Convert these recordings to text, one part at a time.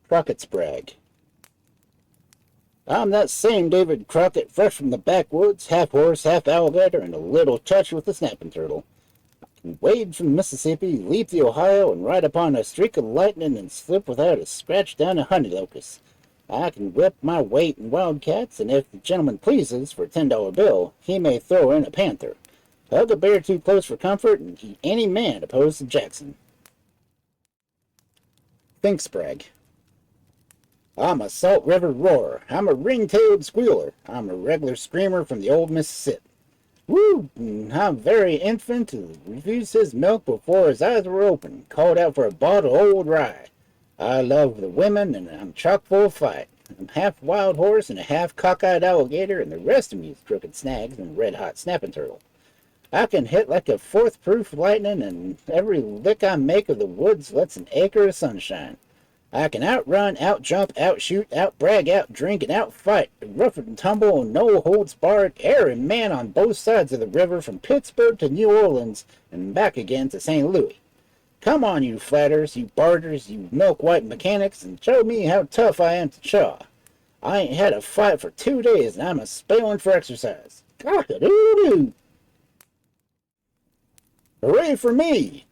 Crockett's brag. I'm that same David Crockett, fresh from the backwoods, half horse, half alligator, and a little touch with the snapping turtle. I can wade from the Mississippi, leap the Ohio, and ride upon a streak of lightning and slip without a scratch down a honey locust. I can whip my weight in wildcats, and if the gentleman pleases, for a $10 bill, he may throw in a panther. Hug a bear too close for comfort, and eat any man opposed to Jackson. Fink's brag. I'm a Salt River roarer. I'm a ring-tailed squealer. I'm a regular screamer from the old Mississippi. Woo! I'm very infant who refused his milk before his eyes were open, called out for a bottle of old rye. I love the women, and I'm chock full of fight. I'm half wild horse and a half cockeyed alligator, and the rest of me is crooked snags and red-hot snapping turtle. I can hit like a fourth-proof lightning, and every lick I make of the woods lets an acre of sunshine. I can outrun, outjump, outshoot, outbrag, outdrink, and outfight, rough and tumble, no holds barred, every man on both sides of the river from Pittsburgh to New Orleans and back again to St. Louis. Come on, you flatters, you barters, you milk-white mechanics, and show me how tough I am to chaw. I ain't had a fight for 2 days, and I'm a spailing for exercise. Cock-a-doodle-doo! Hooray for me!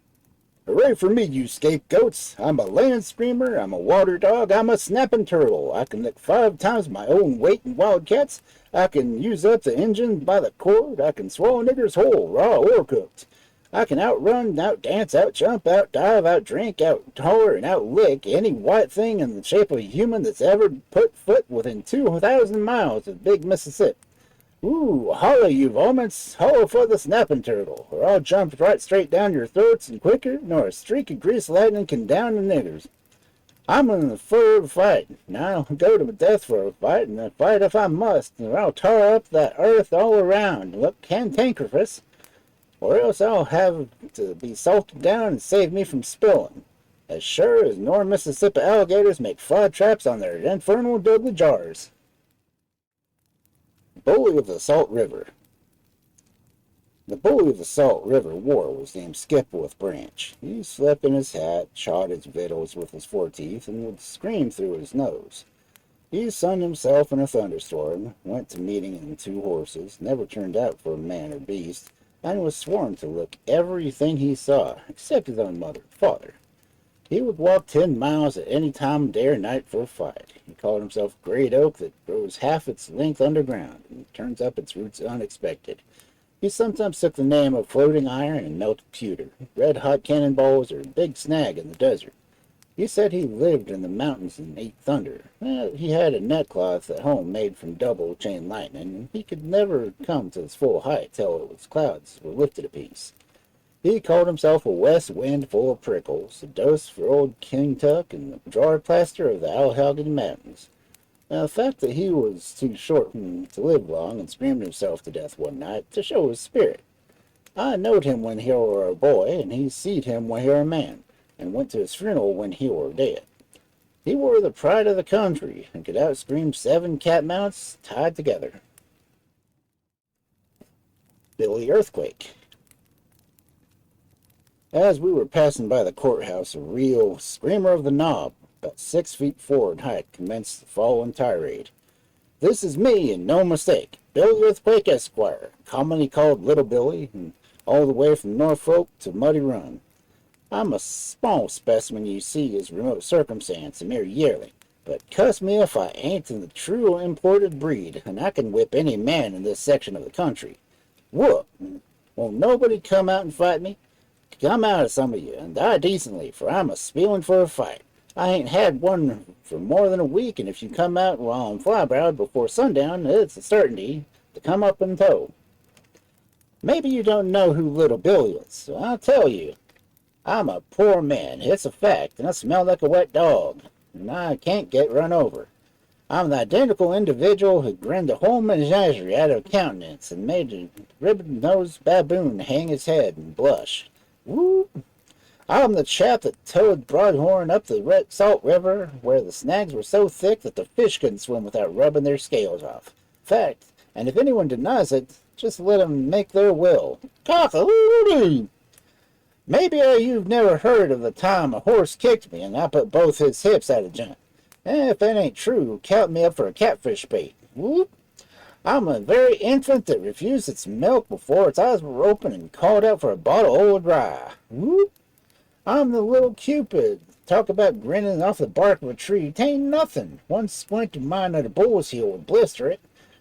Hooray for me, you scapegoats! I'm a land screamer, I'm a water dog, I'm a snapping turtle. I can lick 5 times my own weight in wildcats. I can use up the engine by the cord. I can swallow niggers whole, raw or cooked. I can outrun, outdance, outjump, outdive, outdrink, outholler, and outlick any white thing in the shape of a human that's ever put foot within 2,000 miles of Big Mississippi. Ooh, holla, you varmints, holla for the snapping turtle, or I'll jump right straight down your throats and quicker nor a streak of grease lightning can down the niggers. I'm in the fur of a fight, and I'll go to death for a fight, and a fight if I must, or I'll tar up that earth all around and look cantankerous, or else I'll have to be salted down and save me from spilling, as sure as North Mississippi alligators make fly traps on their infernal doubly jars. Bully of the Salt River. The bully of the Salt River war was named Skipworth Branch. He slept in his hat, chawed his victuals with his foreteeth, and would scream through his nose. He sunned himself in a thunderstorm, went to meeting in 2 horses, never turned out for a man or beast, and was sworn to look everything he saw, except his own mother and father. He would walk 10 miles at any time of day or night for a fight. He called himself Great Oak that grows half its length underground and turns up its roots unexpected. He sometimes took the name of Floating Iron and Melted Pewter, Red-Hot Cannonballs, or Big Snag in the desert. He said he lived in the mountains and ate thunder. He had a neckcloth at home made from double chain lightning, and he could never come to his full height till its clouds were lifted a piece. He called himself a west wind full of prickles, a dose for old King Tuck, and the jar plaster of the Allegheny Mountains. Now, the fact that he was too short to live long and screamed himself to death one night to show his spirit. I knowed him when he were a boy, and he seed him when he were a man, and went to his funeral when he were dead. He were the pride of the country, and could outscream 7 catmounts tied together. Billy Earthquake. As we were passing by the courthouse, a real screamer of the knob, about 6 feet 4 in height, commenced the following tirade. This is me, and no mistake, Billy Earthquake, Esquire, commonly called Little Billy, and all the way from Norfolk to Muddy Run. I'm a small specimen you see as remote circumstance, a mere yearling, but cuss me if I ain't in the true imported breed, and I can whip any man in this section of the country. Whoop! Won't nobody come out and fight me? Come out, some of you, and die decently, for I'm a spieling for a fight. I ain't had one for more than a week, and if you come out while I'm fly-browed before sundown, it's a certainty to come up in tow. Maybe you don't know who Little Billy is, so I'll tell you. I'm a poor man, it's a fact, and I smell like a wet dog, and I can't get run over. I'm the identical individual who grinned the whole menagerie out of countenance and made a ribbon-nosed baboon hang his head and blush. Woo! I'm the chap that towed Broadhorn up the Salt River, where the snags were so thick that the fish couldn't swim without rubbing their scales off. Fact, and if anyone denies it, just let 'em make their will. Cock-a-doodle-doo! Maybe you've never heard of the time a horse kicked me and I put both his hips out of joint. If that ain't true, count me up for a catfish bait. Whoop. I'm a very infant that refused its milk before its eyes were open and called out for a bottle of old rye. Whoop. I'm the little Cupid. Talk about grinning off the bark of a tree. 'Tain't nothing. One squint of mine at a bull's heel would blister it.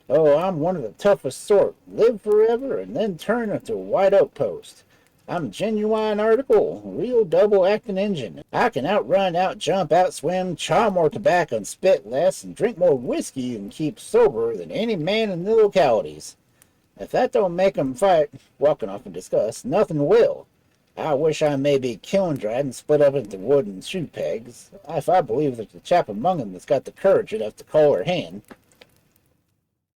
Oh, I'm one of the toughest sort. Live forever and then turn into a white oak post. I'm a genuine article, real double acting engine. I can outrun, outjump, outswim, chaw more tobacco and spit less, and drink more whiskey and keep sober than any man in the localities. If that don't make 'em fight, walking off in disgust, nothing will. I wish I may be kiln dried and split up into wooden shoe pegs, if I believe there's a chap among 'em that's got the courage enough to call her hand.